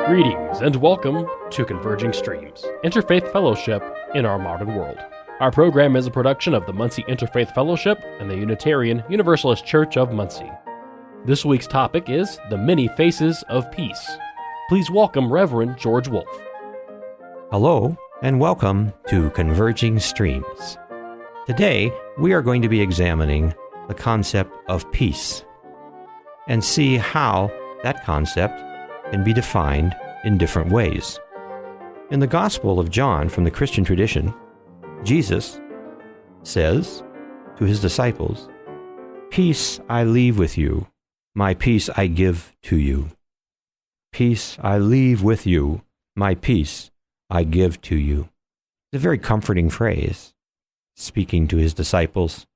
Greetings and welcome to Converging Streams, Interfaith Fellowship in Our Modern World. Our program is a production of the Muncie Interfaith Fellowship and the Unitarian Universalist Church of Muncie. This week's topic is the many faces of peace. Please welcome Reverend George Wolf. Hello, and welcome to Converging Streams. Today, we are going to be examining the concept of peace and see how that concept can be defined in different ways. In the Gospel of John from the Christian tradition, Jesus says to his disciples, "Peace I leave with you, my peace I give to you. Peace I leave with you, my peace I give to you." It's a very comforting phrase, speaking to his disciples,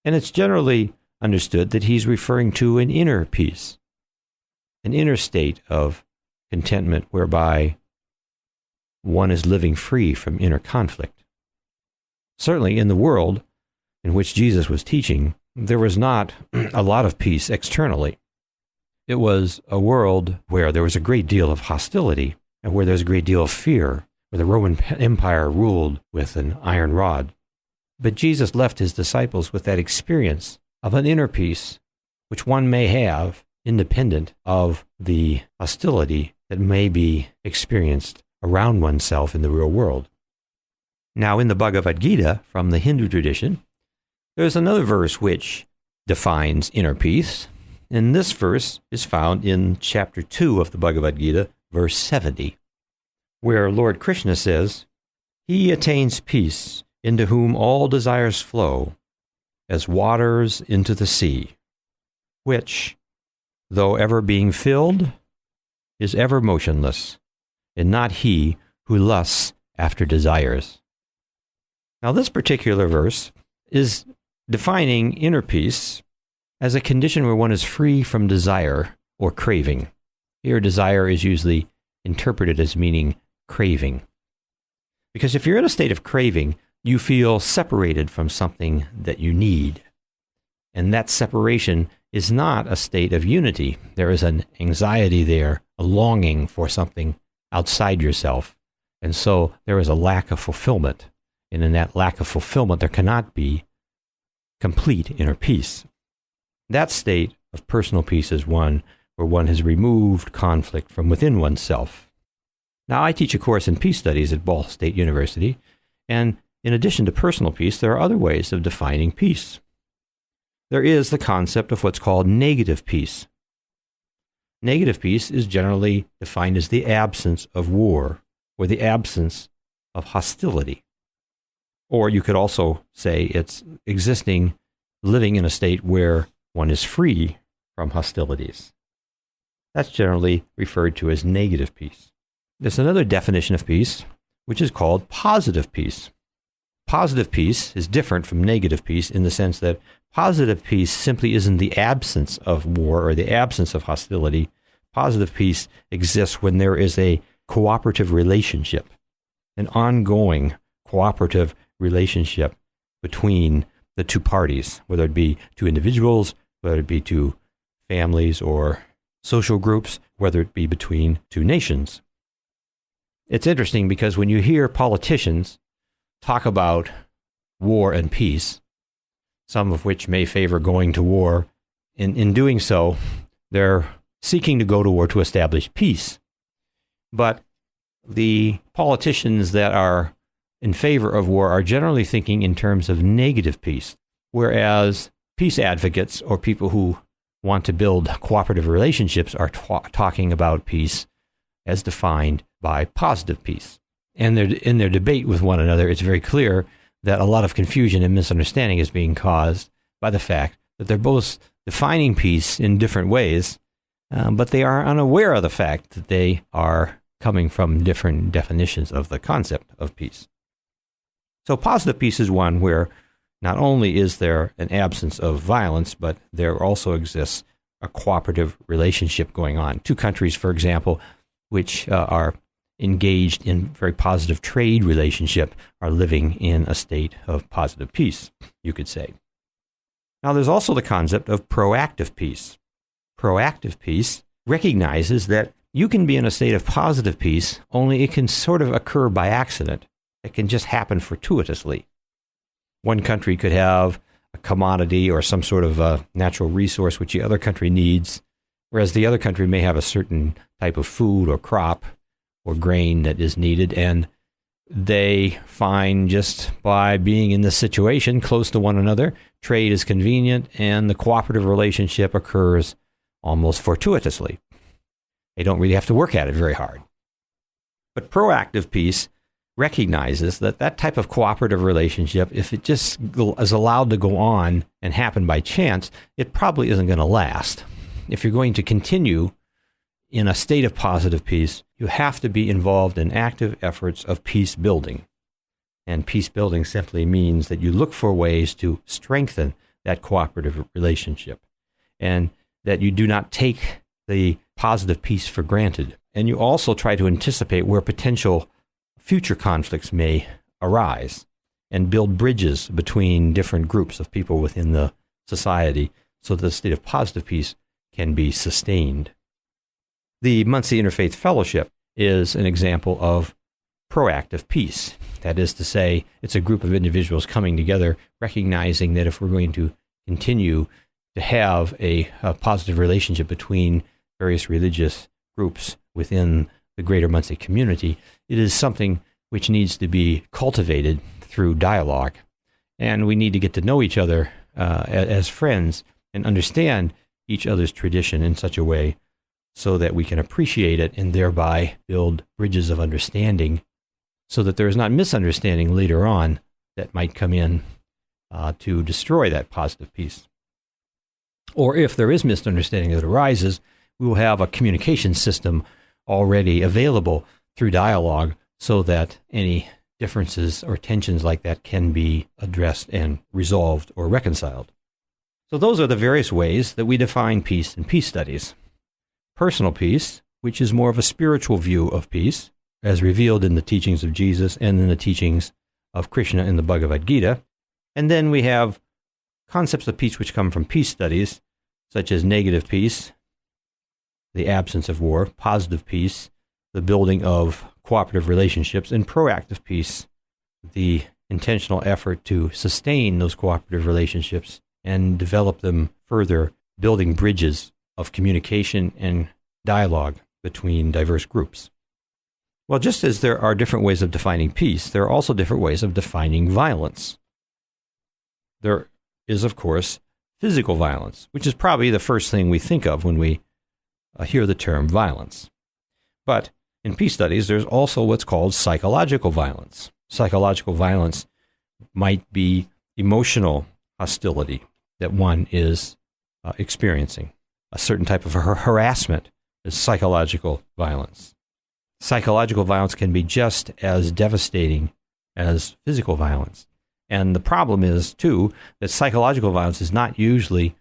and it's generally understood that he's referring to an inner peace, an inner state of contentment whereby one is living free from inner conflict. Certainly in the world in which Jesus was teaching, there was not a lot of peace externally. It was a world where there was a great deal of hostility and where there was a great deal of fear, where the Roman Empire ruled with an iron rod. But Jesus left his disciples with that experience of an inner peace, which one may have independent of the hostility that may be experienced around oneself in the real world. Now, in the Bhagavad Gita, from the Hindu tradition, there's another verse which defines inner peace, and this verse is found in chapter 2 of the Bhagavad Gita, verse 70, where Lord Krishna says, "He attains peace, into whom all desires flow, as waters into the sea, which, though ever being filled, is ever motionless, and not he who lusts after desires." Now, this particular verse is defining inner peace as a condition where one is free from desire or craving. Here, desire is usually interpreted as meaning craving. Because if you're in a state of craving, you feel separated from something that you need. And that separation is not a state of unity. There is an anxiety there, a longing for something outside yourself. And so there is a lack of fulfillment. And in that lack of fulfillment, there cannot be complete inner peace. That state of personal peace is one where one has removed conflict from within oneself. Now, I teach a course in peace studies at Ball State University, and in addition to personal peace, there are other ways of defining peace. There is the concept of what's called negative peace. Negative peace is generally defined as the absence of war or the absence of hostility. Or you could also say it's living in a state where one is free from hostilities. That's generally referred to as negative peace. There's another definition of peace, which is called positive peace. Positive peace is different from negative peace in the sense that positive peace simply isn't the absence of war or the absence of hostility. Positive peace exists when there is a cooperative relationship, an ongoing cooperative relationship between the two parties, whether it be two individuals, whether it be two families or social groups, whether it be between two nations. It's interesting because when you hear politicians talk about war and peace, some of which may favor going to war, in doing so, they're seeking to go to war to establish peace. But the politicians that are in favor of war are generally thinking in terms of negative peace, whereas peace advocates or people who want to build cooperative relationships are talking about peace as defined by positive peace. And in their debate with one another, it's very clear that a lot of confusion and misunderstanding is being caused by the fact that they're both defining peace in different ways, but they are unaware of the fact that they are coming from different definitions of the concept of peace. So positive peace is one where not only is there an absence of violence, but there also exists a cooperative relationship going on. Two countries, for example, which are engaged in very positive trade relationship are living in a state of positive peace, you could say. Now, there's also the concept of proactive peace. Proactive peace recognizes that you can be in a state of positive peace, only it can sort of occur by accident. It can just happen fortuitously. One country could have a commodity or some sort of natural resource which the other country needs, whereas the other country may have a certain type of food or crop or grain that is needed, and they find just by being in this situation close to one another, trade is convenient, and the cooperative relationship occurs almost fortuitously. They don't really have to work at it very hard. But proactive peace recognizes that that type of cooperative relationship, if it just is allowed to go on and happen by chance, it probably isn't going to last. If you're going to continue in a state of positive peace, you have to be involved in active efforts of peace building. And peace building simply means that you look for ways to strengthen that cooperative relationship, and that you do not take the positive peace for granted. And you also try to anticipate where potential future conflicts may arise and build bridges between different groups of people within the society so that the state of positive peace can be sustained. The Muncie Interfaith Fellowship is an example of proactive peace. That is to say, it's a group of individuals coming together, recognizing that if we're going to continue to have a positive relationship between various religious groups within the greater Muncie community, it is something which needs to be cultivated through dialogue. And we need to get to know each other as friends and understand each other's tradition in such a way so that we can appreciate it and thereby build bridges of understanding so that there is not misunderstanding later on that might come in to destroy that positive peace. Or if there is misunderstanding that arises, we will have a communication system already available through dialogue so that any differences or tensions like that can be addressed and resolved or reconciled. So those are the various ways that we define peace in peace studies. Personal peace, which is more of a spiritual view of peace, as revealed in the teachings of Jesus and in the teachings of Krishna in the Bhagavad Gita. And then we have concepts of peace which come from peace studies, such as negative peace, the absence of war, positive peace, the building of cooperative relationships, and proactive peace, the intentional effort to sustain those cooperative relationships and develop them further, building bridges of communication and dialogue between diverse groups. Well, just as there are different ways of defining peace, there are also different ways of defining violence. There is, of course, physical violence, which is probably the first thing we think of when we hear the term violence. But in peace studies, there's also what's called psychological violence. Psychological violence might be emotional hostility that one is experiencing. A certain type of harassment is psychological violence. Psychological violence can be just as devastating as physical violence. And the problem is, too, that psychological violence is not usually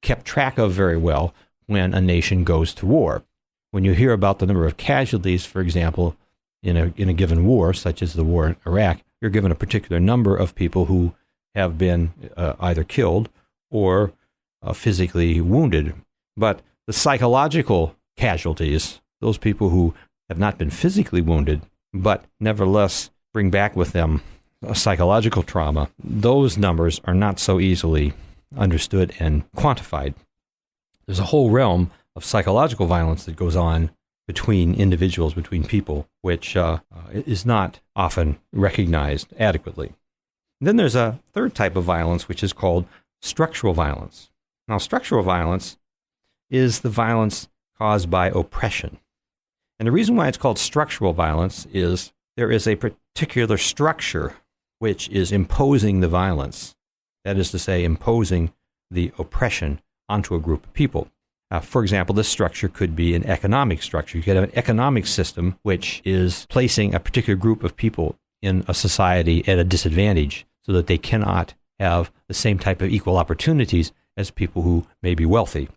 kept track of very well when a nation goes to war. When you hear about the number of casualties, for example, in a given war, such as the war in Iraq, you're given a particular number of people who have been either killed or physically wounded. But the psychological casualties, those people who have not been physically wounded, but nevertheless bring back with them a psychological trauma, those numbers are not so easily understood and quantified. There's a whole realm of psychological violence that goes on between individuals, between people, which is not often recognized adequately. And then there's a third type of violence, which is called structural violence. Now, structural violence is the violence caused by oppression. And the reason why it's called structural violence is there is a particular structure which is imposing the violence. That is to say, imposing the oppression onto a group of people. For example, this structure could be an economic structure. You could have an economic system which is placing a particular group of people in a society at a disadvantage so that they cannot have the same type of equal opportunities as people who may be wealthy.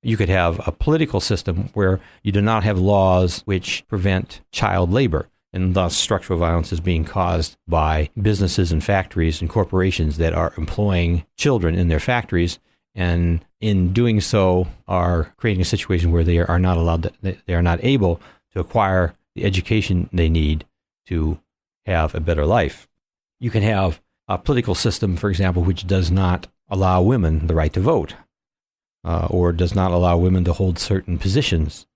You could have a political system where you do not have laws which prevent child labor, and thus structural violence is being caused by businesses and factories and corporations that are employing children in their factories, and in doing so are creating a situation where they are not able to acquire the education they need to have a better life. You can have a political system, for example, which does not allow women the right to vote, or does not allow women to hold certain positions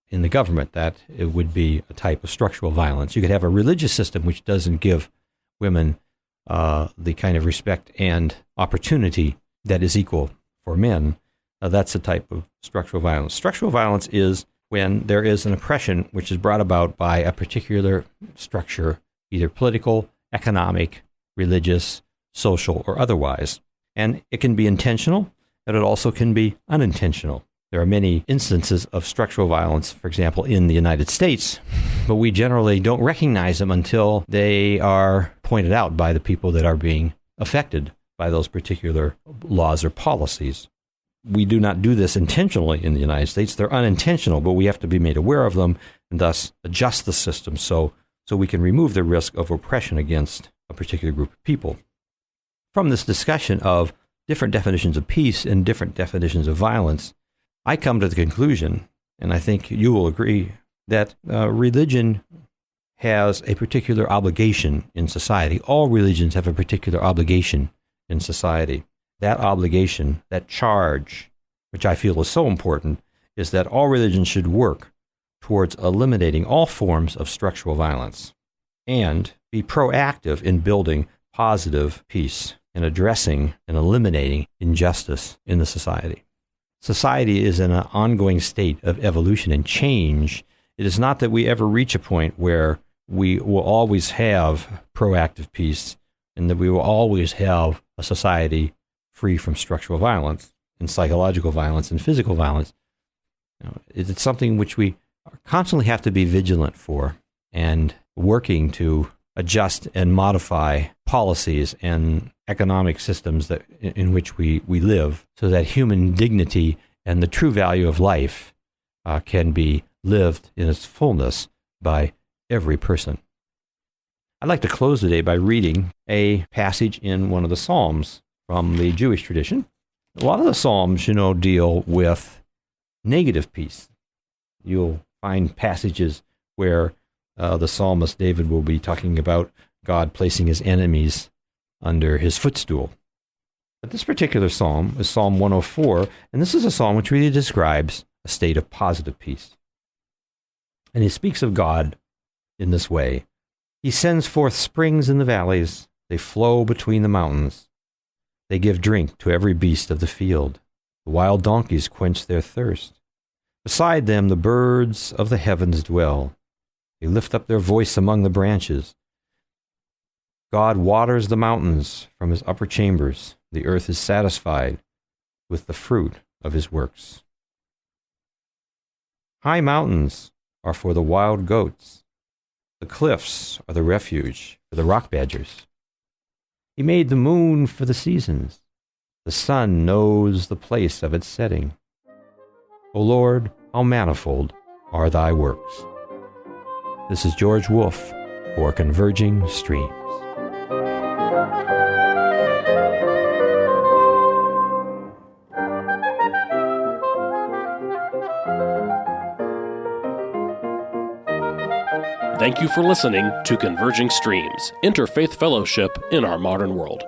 in the government. That it would be a type of structural violence. You could have a religious system which doesn't give women the kind of respect and opportunity that is equal for men. That's a type of structural violence. Structural violence is when there is an oppression which is brought about by a particular structure, either political, economic, religious, social, or otherwise. And it can be intentional, but it also can be unintentional. There are many instances of structural violence, for example, in the United States, but we generally don't recognize them until they are pointed out by the people that are being affected by those particular laws or policies. We do not do this intentionally in the United States. They're unintentional, but we have to be made aware of them and thus adjust the system so we can remove the risk of oppression against a particular group of people. From this discussion of different definitions of peace and different definitions of violence, I come to the conclusion, and I think you will agree, that religion has a particular obligation in society. All religions have a particular obligation in society. That obligation, that charge, which I feel is so important, is that all religions should work towards eliminating all forms of structural violence and be proactive in building positive peace and addressing and eliminating injustice in the society. Society is in an ongoing state of evolution and change. It is not that we ever reach a point where we will always have proactive peace and that we will always have a society free from structural violence and psychological violence and physical violence. It's something which we constantly have to be vigilant for and working to adjust and modify policies and economic systems that in which we live so that human dignity and the true value of life can be lived in its fullness by every person. I'd like to close today by reading a passage in one of the Psalms from the Jewish tradition. A lot of the Psalms, deal with negative peace. You'll find passages where the psalmist David will be talking about God placing his enemies under his footstool. But this particular psalm is Psalm 104, and this is a psalm which really describes a state of positive peace. And he speaks of God in this way. He sends forth springs in the valleys. They flow between the mountains. They give drink to every beast of the field. The wild donkeys quench their thirst. Beside them the birds of the heavens dwell. They lift up their voice among the branches. God waters the mountains from his upper chambers. The earth is satisfied with the fruit of his works. High mountains are for the wild goats. The cliffs are the refuge for the rock badgers. He made the moon for the seasons. The sun knows the place of its setting. O Lord, how manifold are thy works. This is George Wolfe for Converging Streams. Thank you for listening to Converging Streams, Interfaith Fellowship in Our Modern World.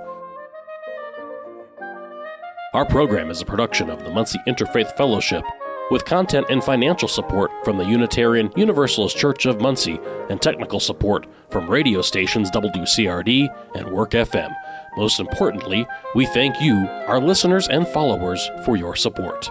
Our program is a production of the Muncie Interfaith Fellowship, with content and financial support from the Unitarian Universalist Church of Muncie and technical support from radio stations WCRD and Work FM. Most importantly, we thank you, our listeners and followers, for your support.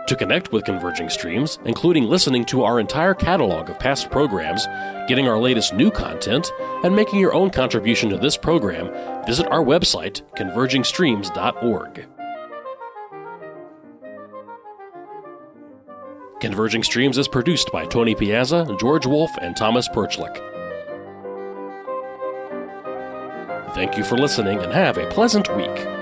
To connect with Converging Streams, including listening to our entire catalog of past programs, getting our latest new content, and making your own contribution to this program, visit our website, convergingstreams.org. Converging Streams is produced by Tony Piazza, George Wolfe, and Thomas Perchlik. Thank you for listening and have a pleasant week.